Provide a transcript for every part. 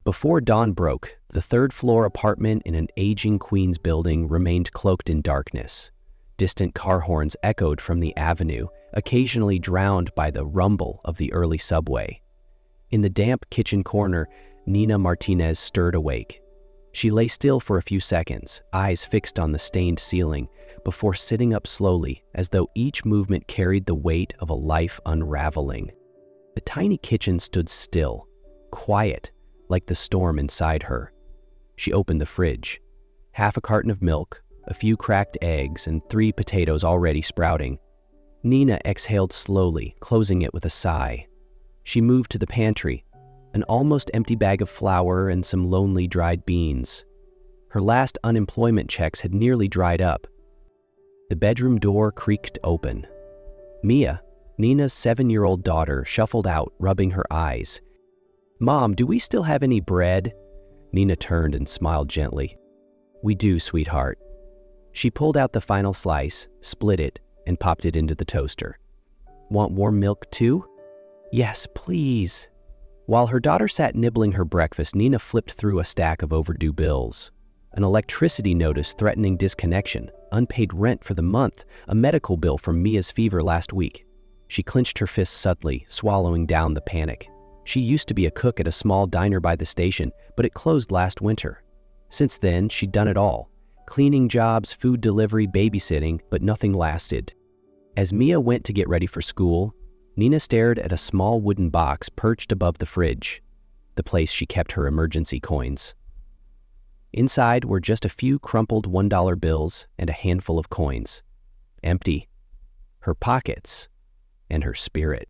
Before dawn broke, the third-floor apartment in an aging Queens building remained cloaked in darkness. Distant car horns echoed from the avenue, occasionally drowned by the rumble of the early subway. In the damp kitchen corner, Nina Martinez stirred awake. She lay still for a few seconds, eyes fixed on the stained ceiling, before sitting up slowly, as though each movement carried the weight of a life unraveling. The tiny kitchen stood still, quiet, like the storm inside her. She opened the fridge. Half a carton of milk, a few cracked eggs, and 3 potatoes already sprouting. Nina exhaled slowly, closing it with a sigh. She moved to the pantry, an almost empty bag of flour and some lonely dried beans. Her last unemployment checks had nearly dried up. The bedroom door creaked open. Mia, Nina's 7-year-old daughter, shuffled out, rubbing her eyes. "Mom, do we still have any bread?" Nina turned and smiled gently. "We do, sweetheart." She pulled out the final slice, split it, and popped it into the toaster. "Want warm milk too?" "Yes, please." While her daughter sat nibbling her breakfast, Nina flipped through a stack of overdue bills. An electricity notice threatening disconnection, unpaid rent for the month, a medical bill from Mia's fever last week. She clenched her fists suddenly, swallowing down the panic. She used to be a cook at a small diner by the station, but it closed last winter. Since then, she'd done it all. Cleaning jobs, food delivery, babysitting, but nothing lasted. As Mia went to get ready for school, Nina stared at a small wooden box perched above the fridge, the place she kept her emergency coins. Inside were just a few crumpled $1 bills and a handful of coins. Empty. Her pockets and her spirit.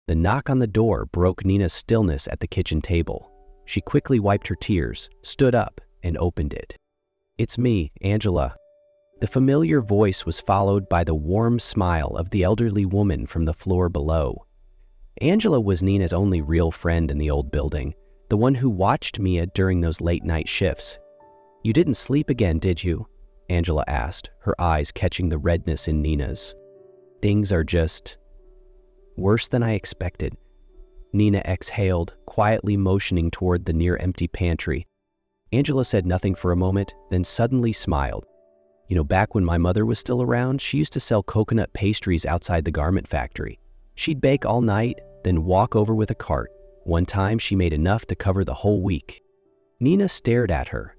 The knock on the door broke Nina's stillness at the kitchen table. She quickly wiped her tears, stood up, and opened it. "It's me, Angela." The familiar voice was followed by the warm smile of the elderly woman from the floor below. Angela was Nina's only real friend in the old building, the one who watched Mia during those late-night shifts. "You didn't sleep again, did you?" Angela asked, her eyes catching the redness in Nina's. "Things are just worse than I expected." Nina exhaled, quietly motioning toward the near-empty pantry. Angela said nothing for a moment, then suddenly smiled. "You know, back when my mother was still around, she used to sell coconut pastries outside the garment factory. She'd bake all night, then walk over with a cart. One time, she made enough to cover the whole week." Nina stared at her.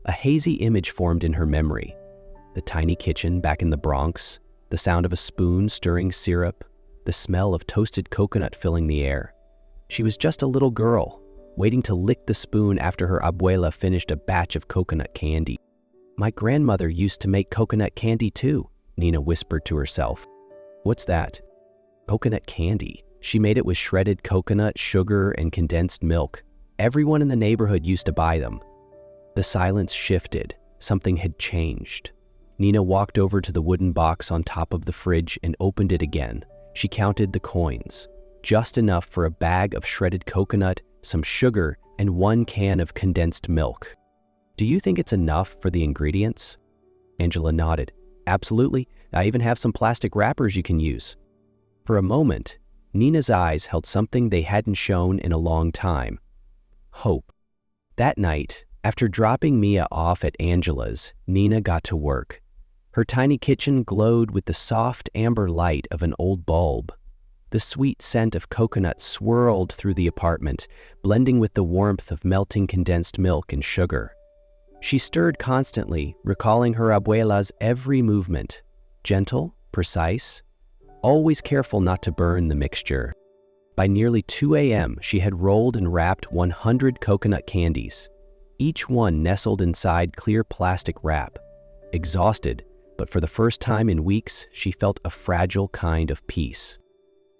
A hazy image formed in her memory. The tiny kitchen back in the Bronx, the sound of a spoon stirring syrup, the smell of toasted coconut filling the air. She was just a little girl, waiting to lick the spoon after her abuela finished a batch of coconut candy. "My grandmother used to make coconut candy too," Nina whispered to herself. "What's that?" "Coconut candy. She made it with shredded coconut, sugar, and condensed milk. Everyone in the neighborhood used to buy them." The silence shifted. Something had changed. Nina walked over to the wooden box on top of the fridge and opened it again. She counted the coins, just enough for a bag of shredded coconut, some sugar, and 1 can of condensed milk. "Do you think it's enough for the ingredients?" Angela nodded. "Absolutely. I even have some plastic wrappers you can use." For a moment, Nina's eyes held something they hadn't shown in a long time. Hope. That night, after dropping Mia off at Angela's, Nina got to work. Her tiny kitchen glowed with the soft amber light of an old bulb. The sweet scent of coconut swirled through the apartment, blending with the warmth of melting condensed milk and sugar. She stirred constantly, recalling her abuela's every movement, gentle, precise, always careful not to burn the mixture. By nearly 2 a.m., she had rolled and wrapped 100 coconut candies, each one nestled inside clear plastic wrap. Exhausted, but for the first time in weeks, she felt a fragile kind of peace.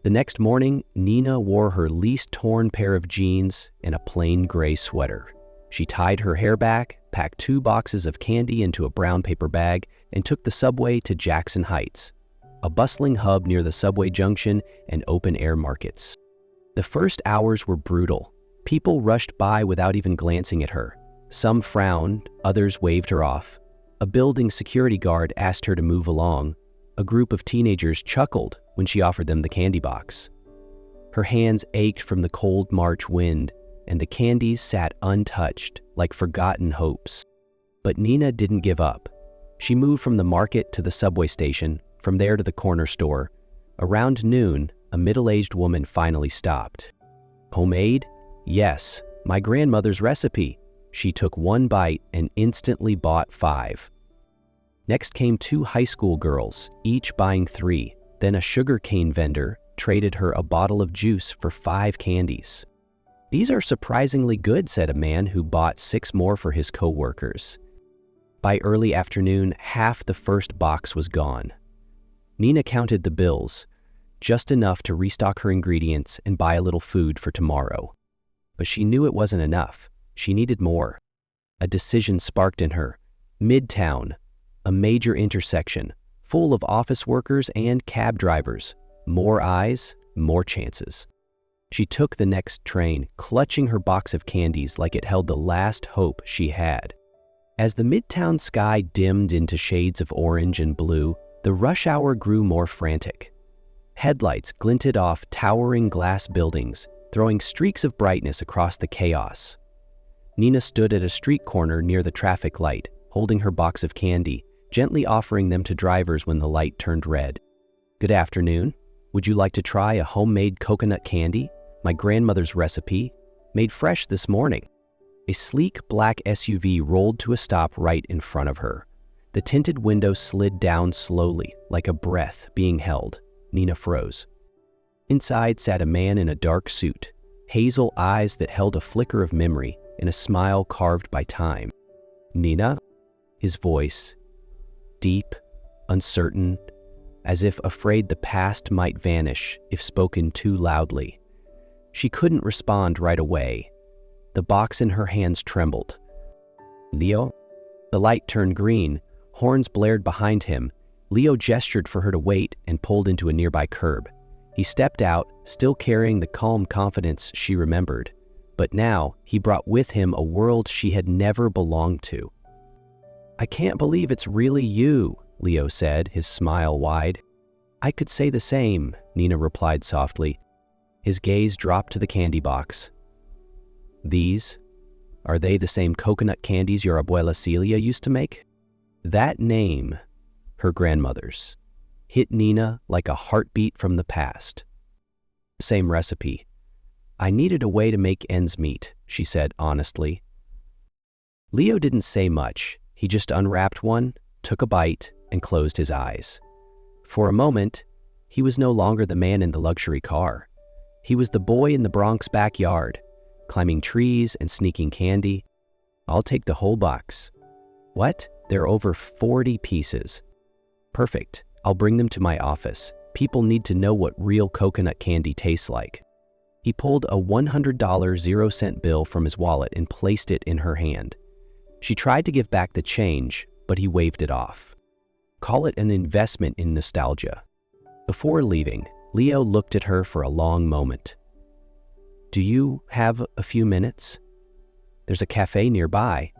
The next morning, Nina wore her least torn pair of jeans and a plain gray sweater. She tied her hair back, packed 2 boxes of candy into a brown paper bag, and took the subway to Jackson Heights, a bustling hub near the subway junction and open-air markets. The first hours were brutal. People rushed by without even glancing at her. Some frowned, others waved her off. A building security guard asked her to move along. A group of teenagers chuckled when she offered them the candy box. Her hands ached from the cold March wind. and the candies sat untouched, like forgotten hopes. But Nina didn't give up. She moved from the market to the subway station, from there to the corner store. Around noon, a middle-aged woman finally stopped. Homemade? Yes, my grandmother's recipe. She took one bite and instantly bought 5. Next came 2 high school girls, each buying 3. Then a sugarcane vendor traded her a bottle of juice for 5 candies. These are surprisingly good, said a man who bought 6 more for his co-workers. By early afternoon, half the first box was gone. Nina counted the bills, just enough to restock her ingredients and buy a little food for tomorrow. But she knew it wasn't enough. She needed more. A decision sparked in her. Midtown, a major intersection, full of office workers and cab drivers. More eyes, more chances. She took the next train, clutching her box of candies like it held the last hope she had. As the Midtown sky dimmed into shades of orange and blue, the rush hour grew more frantic. Headlights glinted off towering glass buildings, throwing streaks of brightness across the chaos. Nina stood at a street corner near the traffic light, holding her box of candy, gently offering them to drivers when the light turned red. Good afternoon. Would you like to try a homemade coconut candy? My grandmother's recipe, made fresh this morning. A sleek black SUV rolled to a stop right in front of her. The tinted window slid down slowly, like a breath being held. Nina froze. Inside sat a man in a dark suit, hazel eyes that held a flicker of memory and a smile carved by time. Nina? His voice, deep, uncertain, as if afraid the past might vanish if spoken too loudly. She couldn't respond right away. The box in her hands trembled. Leo? The light turned green, horns blared behind him. Leo gestured for her to wait and pulled into a nearby curb. He stepped out, still carrying the calm confidence she remembered. But now, he brought with him a world she had never belonged to. I can't believe it's really you, Leo said, his smile wide. I could say the same, Nina replied softly. His gaze dropped to the candy box. These? Are they the same coconut candies your abuela Celia used to make? That name, her grandmother's, hit Nina like a heartbeat from the past. Same recipe. I needed a way to make ends meet, she said honestly. Leo didn't say much. He just unwrapped one, took a bite, and closed his eyes. For a moment, he was no longer the man in the luxury car. He was the boy in the Bronx backyard, climbing trees and sneaking candy. I'll take the whole box. What? There are over 40 pieces. Perfect. I'll bring them to my office. People need to know what real coconut candy tastes like. He pulled a $100 0-cent bill from his wallet and placed it in her hand. She tried to give back the change, but he waved it off. Call it an investment in nostalgia. Before leaving, Leo looked at her for a long moment. Do you have a few minutes? There's a cafe nearby.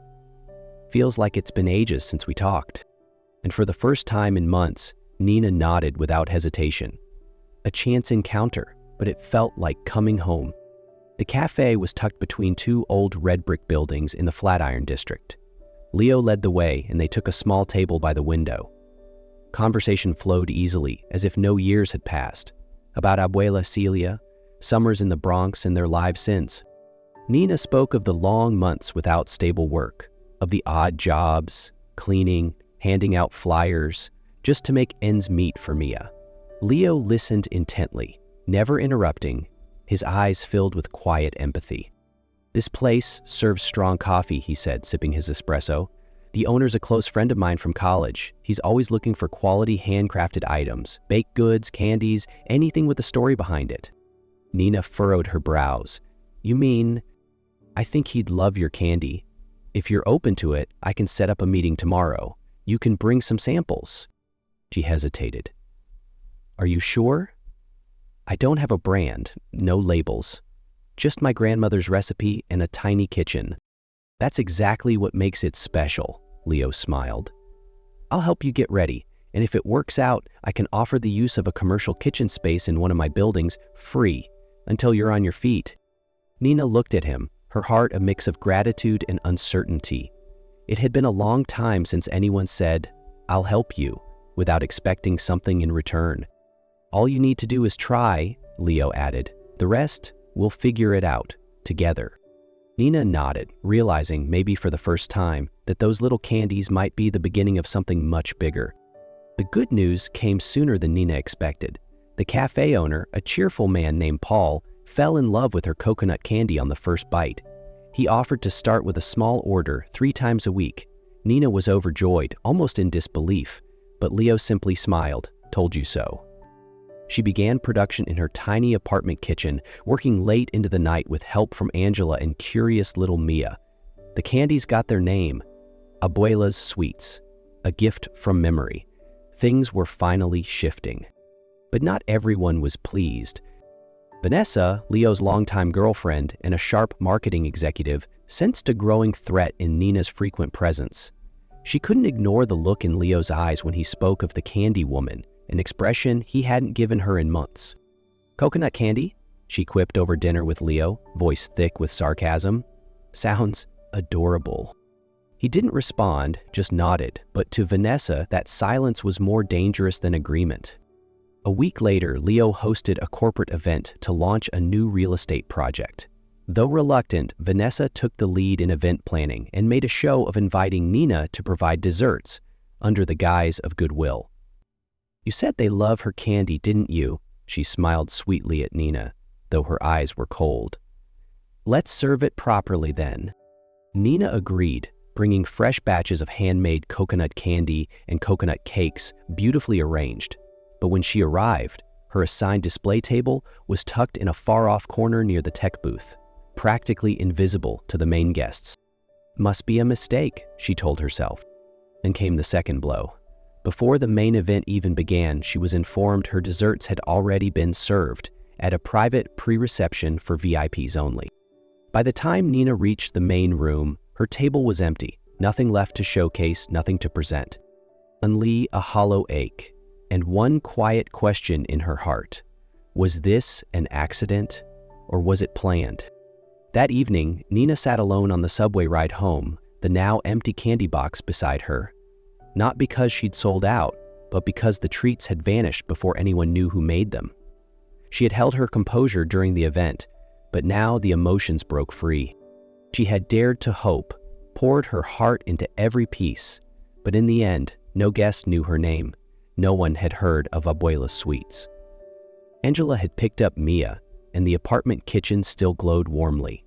Feels like it's been ages since we talked. And for the first time in months, Nina nodded without hesitation. A chance encounter, but it felt like coming home. The cafe was tucked between 2 old red brick buildings in the Flatiron district. Leo led the way and they took a small table by the window. Conversation flowed easily, as if no years had passed, about Abuela Celia, summers in the Bronx and their lives since. Nina spoke of the long months without stable work, of the odd jobs, cleaning, handing out flyers, just to make ends meet for Mia. Leo listened intently, never interrupting, his eyes filled with quiet empathy. This place serves strong coffee, he said, sipping his espresso. The owner's a close friend of mine from college. He's always looking for quality handcrafted items, baked goods, candies, anything with a story behind it. Nina furrowed her brows. You mean, I think he'd love your candy. If you're open to it, I can set up a meeting tomorrow. You can bring some samples. She hesitated. Are you sure? I don't have a brand, no labels. Just my grandmother's recipe and a tiny kitchen. That's exactly what makes it special, Leo smiled. I'll help you get ready, and if it works out, I can offer the use of a commercial kitchen space in one of my buildings free until you're on your feet. Nina looked at him, her heart a mix of gratitude and uncertainty. It had been a long time since anyone said, "I'll help you," without expecting something in return. "All you need to do is try," Leo added. "The rest, we'll figure it out, together." Nina nodded, realizing, maybe for the first time, that those little candies might be the beginning of something much bigger. The good news came sooner than Nina expected. The cafe owner, a cheerful man named Paul, fell in love with her coconut candy on the first bite. He offered to start with a small order 3 times a week. Nina was overjoyed, almost in disbelief, but Leo simply smiled, "Told you so." She began production in her tiny apartment kitchen, working late into the night with help from Angela and curious little Mia. The candies got their name, Abuela's Sweets, a gift from memory. Things were finally shifting. But not everyone was pleased. Vanessa, Leo's longtime girlfriend and a sharp marketing executive, sensed a growing threat in Nina's frequent presence. She couldn't ignore the look in Leo's eyes when he spoke of the candy woman, an expression he hadn't given her in months. "Coconut candy?" she quipped over dinner with Leo, voice thick with sarcasm. "Sounds adorable." He didn't respond, just nodded, but to Vanessa, that silence was more dangerous than agreement. A week later, Leo hosted a corporate event to launch a new real estate project. Though reluctant, Vanessa took the lead in event planning and made a show of inviting Nina to provide desserts, under the guise of goodwill. "You said they love her candy, didn't you?" She smiled sweetly at Nina, though her eyes were cold. "Let's serve it properly then." Nina agreed, bringing fresh batches of handmade coconut candy and coconut cakes, beautifully arranged. But when she arrived, her assigned display table was tucked in a far-off corner near the tech booth, practically invisible to the main guests. "Must be a mistake," she told herself. Then came the second blow. Before the main event even began, she was informed her desserts had already been served at a private pre-reception for VIPs only. By the time Nina reached the main room, her table was empty, nothing left to showcase, nothing to present. Only a hollow ache, and one quiet question in her heart. Was this an accident, or was it planned? That evening, Nina sat alone on the subway ride home, the now empty candy box beside her. Not because she'd sold out, but because the treats had vanished before anyone knew who made them. She had held her composure during the event, but now the emotions broke free. She had dared to hope, poured her heart into every piece, but in the end, no guest knew her name. No one had heard of Abuela's Sweets. Angela had picked up Mia, and the apartment kitchen still glowed warmly.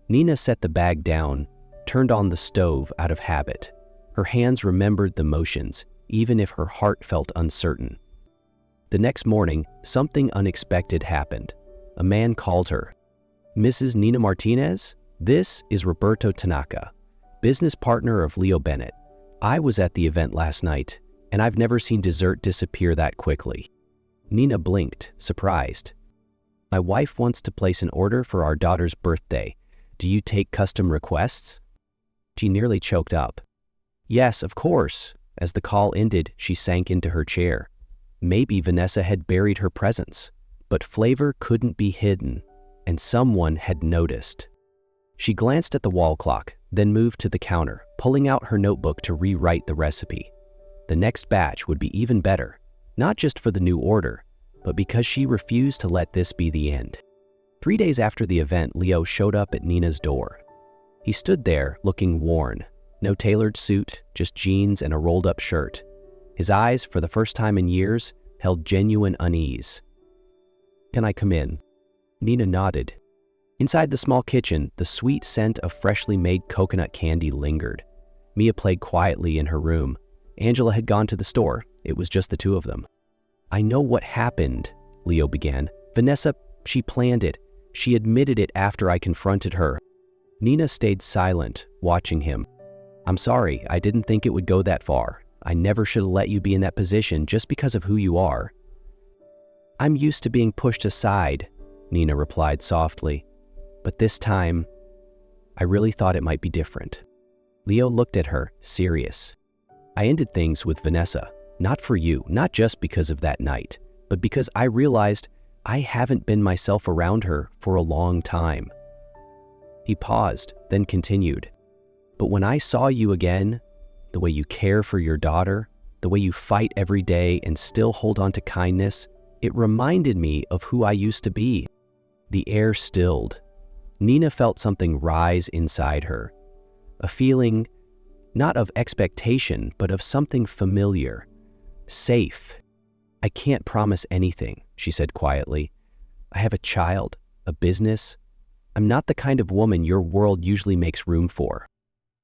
Nina set the bag down, turned on the stove out of habit. Her hands remembered the motions, even if her heart felt uncertain. The next morning, something unexpected happened. A man called her. "Mrs. Nina Martinez? This is Roberto Tanaka, business partner of Leo Bennett. I was at the event last night, and I've never seen dessert disappear that quickly." Nina blinked, surprised. "My wife wants to place an order for our daughter's birthday. Do you take custom requests?" She nearly choked up. "Yes, of course." As the call ended, she sank into her chair. Maybe Vanessa had buried her presence, but flavor couldn't be hidden, and someone had noticed. She glanced at the wall clock, then moved to the counter, pulling out her notebook to rewrite the recipe. The next batch would be even better, not just for the new order, but because she refused to let this be the end. 3 days after the event, Leo showed up at Nina's door. He stood there, looking worn. No tailored suit, just jeans and a rolled-up shirt. His eyes, for the first time in years, held genuine unease. "Can I come in?" Nina nodded. Inside the small kitchen, the sweet scent of freshly made coconut candy lingered. Mia played quietly in her room. Angela had gone to the store. It was just the two of them. "I know what happened," Leo began. "Vanessa, she planned it. She admitted it after I confronted her." Nina stayed silent, watching him. "I'm sorry, I didn't think it would go that far. I never should have let you be in that position just because of who you are." "I'm used to being pushed aside," Nina replied softly. "But this time, I really thought it might be different." Leo looked at her, serious. "I ended things with Vanessa, not for you, not just because of that night, but because I realized I haven't been myself around her for a long time." He paused, then continued. But when I saw you again, the way you care for your daughter, the way you fight every day and still hold on to kindness, it reminded me of who I used to be. The air stilled. Nina felt something rise inside her. A feeling not of expectation, but of something familiar. Safe. I can't promise anything, she said quietly. I have a child, a business. I'm not the kind of woman your world usually makes room for.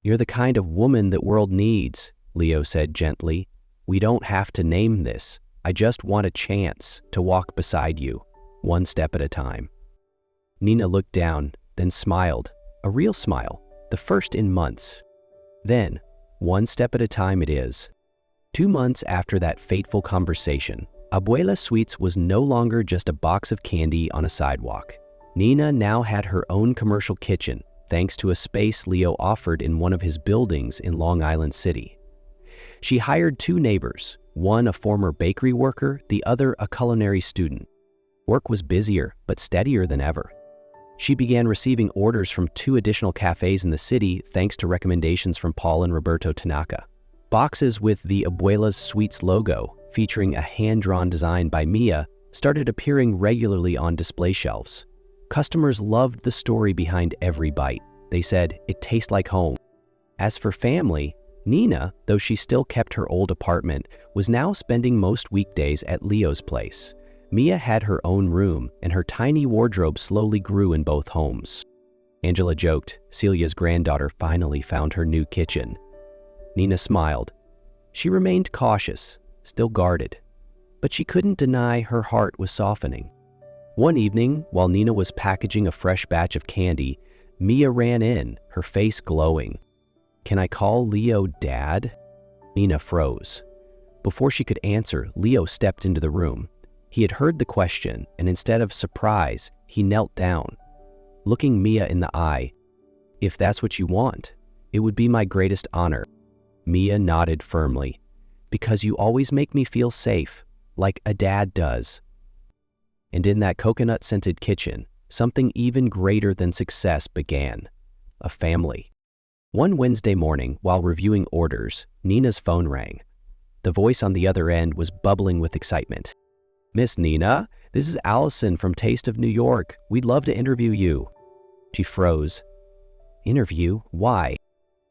You're the kind of woman that world needs, Leo said gently. We don't have to name this. I just want a chance to walk beside you, one step at a time. Nina looked down, then smiled, a real smile, the first in months. Then, one step at a time it is. 2 months after that fateful conversation, Abuela Sweets was no longer just a box of candy on a sidewalk. Nina now had her own commercial kitchen, thanks to a space Leo offered in one of his buildings in Long Island City. She hired 2 neighbors, one a former bakery worker, the other a culinary student. Work was busier, but steadier than ever. She began receiving orders from 2 additional cafes in the city thanks to recommendations from Paul and Roberto Tanaka. Boxes with the Abuela's Sweets logo, featuring a hand-drawn design by Mia, started appearing regularly on display shelves. Customers loved the story behind every bite. They said, it tastes like home. As for family, Nina, though she still kept her old apartment, was now spending most weekdays at Leo's place. Mia had her own room, and her tiny wardrobe slowly grew in both homes. Angela joked, Celia's granddaughter finally found her new kitchen. Nina smiled. She remained cautious, still guarded, but she couldn't deny her heart was softening. One evening, while Nina was packaging a fresh batch of candy, Mia ran in, her face glowing. Can I call Leo Dad? Nina froze. Before she could answer, Leo stepped into the room. He had heard the question, and instead of surprise, he knelt down. Looking Mia in the eye, if that's what you want, it would be my greatest honor. Mia nodded firmly. Because you always make me feel safe, like a dad does. And in that coconut-scented kitchen, something even greater than success began. A family. One Wednesday morning, while reviewing orders, Nina's phone rang. The voice on the other end was bubbling with excitement. Miss Nina, this is Allison from Taste of New York. We'd love to interview you. She froze. Interview? Why?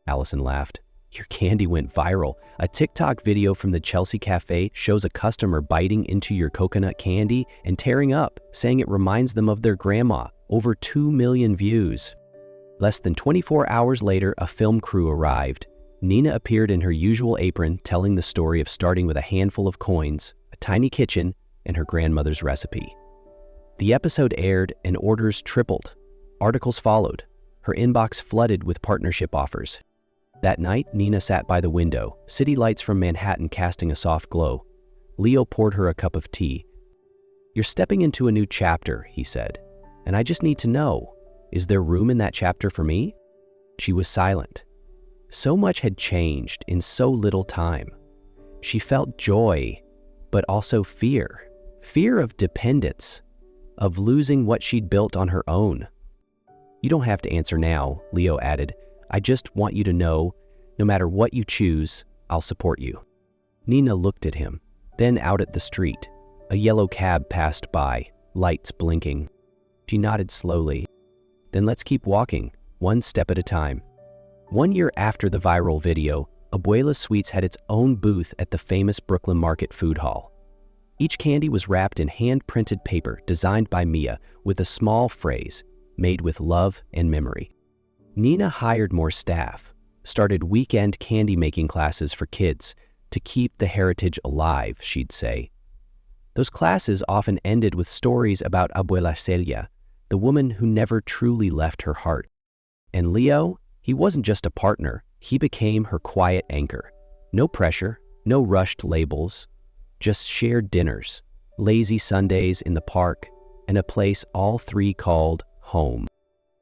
Allison laughed. Your candy went viral. A TikTok video from the Chelsea Cafe shows a customer biting into your coconut candy and tearing up, saying it reminds them of their grandma. Over 2 million views. Less than 24 hours later, a film crew arrived. Nina appeared in her usual apron, telling the story of starting with a handful of coins, a tiny kitchen, and her grandmother's recipe. The episode aired and orders tripled. Articles followed. Her inbox flooded with partnership offers. That night, Nina sat by the window, city lights from Manhattan casting a soft glow. Leo poured her a cup of tea. You're stepping into a new chapter, he said, and I just need to know, is there room in that chapter for me? She was silent. So much had changed in so little time. She felt joy, but also fear. Fear of dependence, of losing what she'd built on her own. You don't have to answer now, Leo added. I just want you to know, no matter what you choose, I'll support you. Nina looked at him, then out at the street. A yellow cab passed by, lights blinking. She nodded slowly. Then let's keep walking, one step at a time. 1 year after the viral video, Abuela Sweets had its own booth at the famous Brooklyn Market Food Hall. Each candy was wrapped in hand-printed paper designed by Mia with a small phrase, made with love and memory. Nina hired more staff, started weekend candy-making classes for kids to keep the heritage alive, she'd say. Those classes often ended with stories about Abuela Celia, the woman who never truly left her heart. And Leo, he wasn't just a partner, he became her quiet anchor. No pressure, no rushed labels, just shared dinners, lazy Sundays in the park, and a place all 3 called home.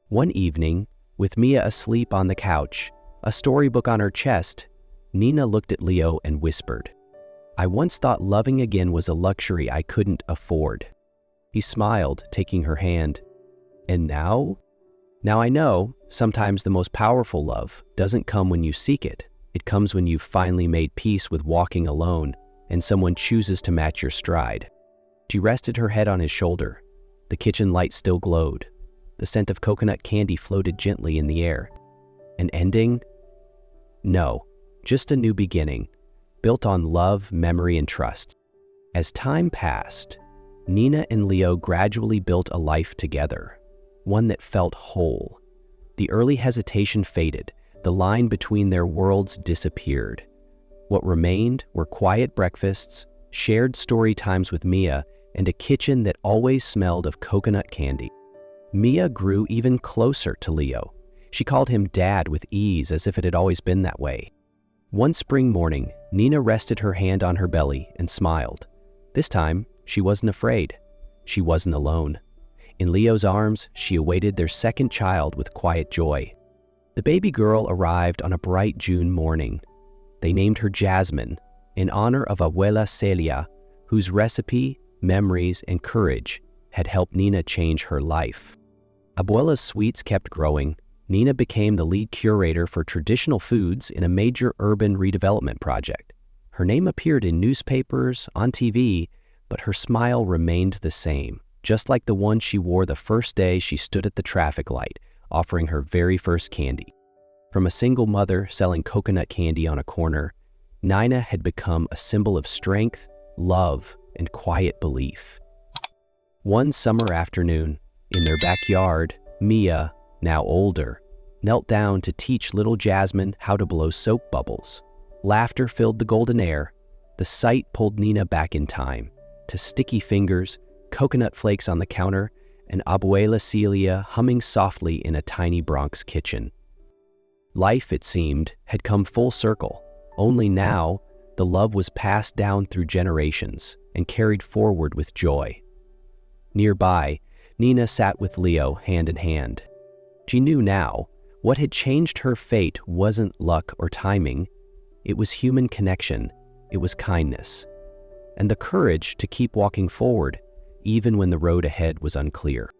One evening, with Mia asleep on the couch, a storybook on her chest, Nina looked at Leo and whispered, I once thought loving again was a luxury I couldn't afford. He smiled, taking her hand. And now? Now I know, Sometimes the most powerful love doesn't come when you seek it. It comes when you've finally made peace with walking alone and someone chooses to match your stride. She rested her head on his shoulder. The kitchen light still glowed. The scent of coconut candy floated gently in the air. An ending? No, just a new beginning, built on love, memory, and trust. As time passed, Nina and Leo gradually built a life together, one that felt whole. The early hesitation faded. The line between their worlds disappeared. What remained were quiet breakfasts, shared story times with Mia, and a kitchen that always smelled of coconut candy. Mia grew even closer to Leo. She called him Dad with ease, as if it had always been that way. One spring morning, Nina rested her hand on her belly and smiled. This time, she wasn't afraid. She wasn't alone. In Leo's arms, she awaited their second child with quiet joy. The baby girl arrived on a bright June morning. They named her Jasmine, in honor of Abuela Celia, whose recipe, memories, and courage had helped Nina change her life. Abuela's sweets kept growing. Nina became the lead curator for traditional foods in a major urban redevelopment project. Her name appeared in newspapers, on TV, but her smile remained the same, just like the one she wore the first day she stood at the traffic light, offering her very first candy. From a single mother selling coconut candy on a corner, Nina had become a symbol of strength, love, and quiet belief. One summer afternoon, in their backyard, Mia, now older, knelt down to teach little Jasmine how to blow soap bubbles. Laughter filled the golden air. The sight pulled Nina back in time, to sticky fingers, coconut flakes on the counter, and Abuela Celia humming softly in a tiny Bronx kitchen. Life, it seemed, had come full circle. Only now, the love was passed down through generations and carried forward with joy. Nearby, Nina sat with Leo hand in hand. She knew now, what had changed her fate wasn't luck or timing. It was human connection. It was kindness. And the courage to keep walking forward, even when the road ahead was unclear.